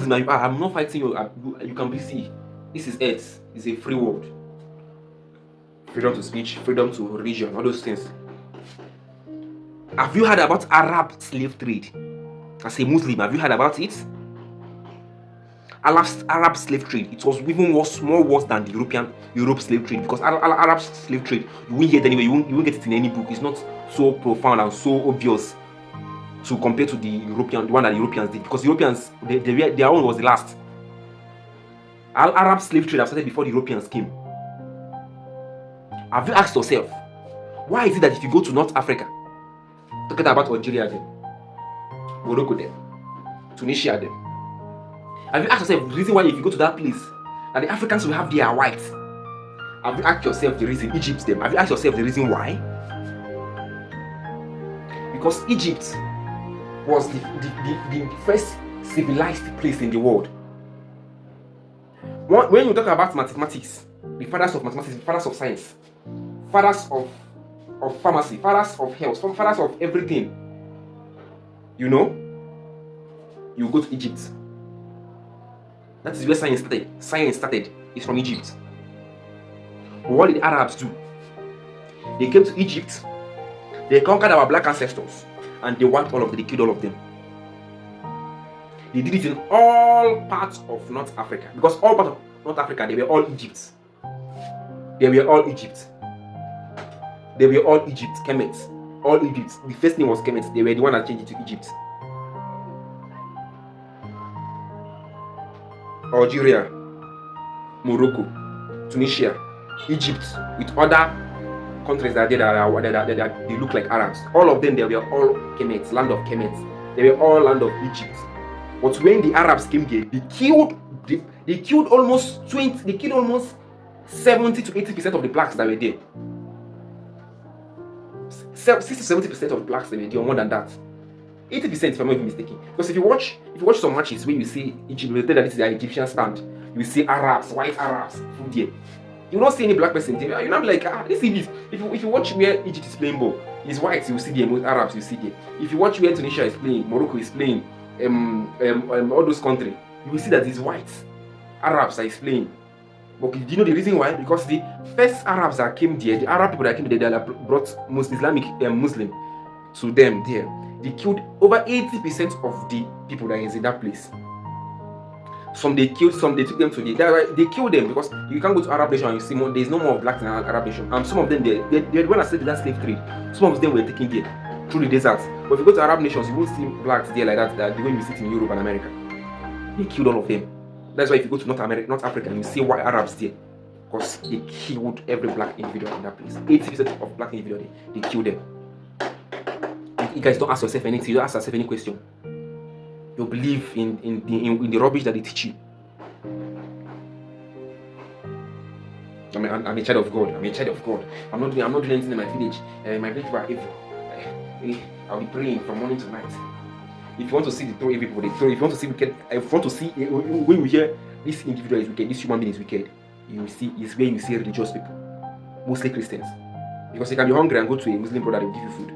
Muslim, I'm not fighting you. You can be see. This is Earth. It's a free world. Freedom to speech, freedom to religion, all those things. Have you heard about Arab slave trade? As a Muslim, have you heard about it? Arab slave trade, it was even more worse than the Europe slave trade, because Arab slave trade, you won't hear it anyway, you won't get it in any book. It's not so profound and so obvious to compare to the one that the Europeans did, because Europeans, their own was the last. Arab slave trade have started before the Europeans came. Have you asked yourself, why is it that if you go to North Africa, talking about Algeria then, Morocco then, Tunisia then, have you asked yourself the reason why if you go to that place, that the Africans will have their whites? Have you asked yourself the reason? Egypt them. Have you asked yourself the reason why? Because Egypt was the first civilized place in the world. When you talk about mathematics, the fathers of mathematics, the fathers of science, fathers of pharmacy, fathers of health, fathers of everything, you know, you go to Egypt. That is where science started. Science started. It's from Egypt. But what did the Arabs do? They came to Egypt, they conquered our black ancestors, and they wiped all of them, they killed all of them. They did it in all parts of North Africa. Because all parts of North Africa, they were all Egypt. They were all Egypt. They were all Egypt, Kemet. All Egypt. The first name was Kemet. They were the one that changed it to Egypt. Algeria, Morocco, Tunisia, Egypt, with other countries that they look like Arabs. All of them, they were all Kemet, land of Kemet. They were all land of Egypt. But when the Arabs came here, they killed almost 70 to 80% of the blacks that were there. 60 to 70% of the blacks that were there, or more than that. 80%, if I'm not even mistaken. Because if you watch some matches where you see Egypt, you tell that this is an Egyptian stand. You see Arabs, white Arabs, food there. You don't see any black person there. You're not like, this is it. If you watch where Egypt is playing ball, it's white, you see there. Most Arabs, you see there. If you watch where Tunisia is playing, Morocco is playing, all those countries, you will see that it's white Arabs that is playing. But do you know the reason why? Because the first Arabs that came there, the Arab people that came there, they brought Islamic Muslim to them there. They killed over 80% of the people that is in that place. Some they killed, some they took them to they killed them, because you can't go to Arab nation and you see more, there's no more blacks in Arab nation. And some of them they when I said the last slave trade, some of them were taken there through the deserts. But if you go to Arab nations, you won't see blacks there like that the way you see it in Europe and America. They killed all of them. That's why if you go to North Africa, you see white Arabs there, because they killed every black individual in that place. 80% of black individuals, they killed them. You guys don't ask yourself anything. You don't ask yourself any question. You believe in the rubbish that they teach you. I'm a child of God. I'm a child of God. I'm not doing anything in my village. My village were evil. I'll be praying from morning to night. If you want to see the throw evil people, they throw. If you want to see wicked, if you want to see when you hear this individual is wicked, this human being is wicked, you will see is where you see religious people, mostly Christians. Because you can be hungry and go to a Muslim brother, they will give you food.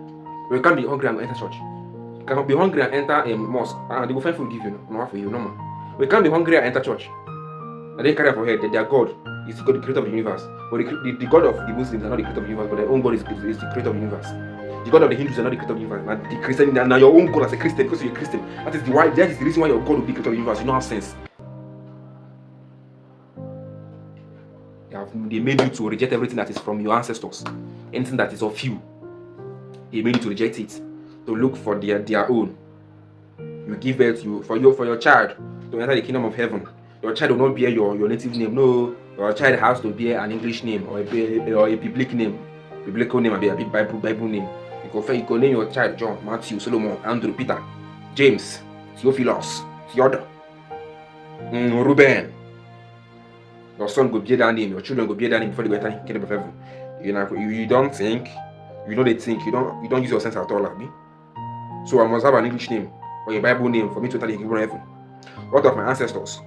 But you can't be hungry and enter church. You can be hungry and enter a mosque, and they will find food to give you, no for you, no more. But you can't be hungry and enter church. And they carry for head that their God is the creator of the universe. But the God of the Muslims are not the creator of the universe, but their own God is the creator of the universe. The God of the Hindus are not the creator of the universe. Now the Christian, now your own God as a Christian, because you're a Christian. That is the reason why your God will be creator of the universe. You don't have sense. They made you to reject everything that is from your ancestors. Anything that is of you, they made you to reject it, to look for their own. You give birth for your child to enter the kingdom of heaven. Your child will not bear your native name. No, your child has to bear an English name or a biblical name, a Bible name. You can name your child John, Matthew, Solomon, Andrew, Peter, James, Theophilus, Theodore, Reuben. Your son go bear that name. Your children go bear that name before they go enter the kingdom of heaven. You don't think. You know they think. You don't use your sense at all, like me. So I must have an English name or a Bible name for me to enter the kingdom of heaven. What of my ancestors?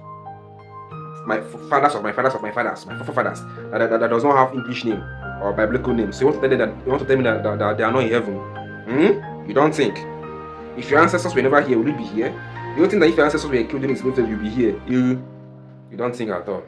My fathers of my fathers of my fathers, my forefathers that does not have English name or biblical name. So you want to tell me that they are not in heaven? You don't think? If your ancestors were never here, will you be here? You don't think that if your ancestors were killed during slave trade, you'll be here? You don't think at all.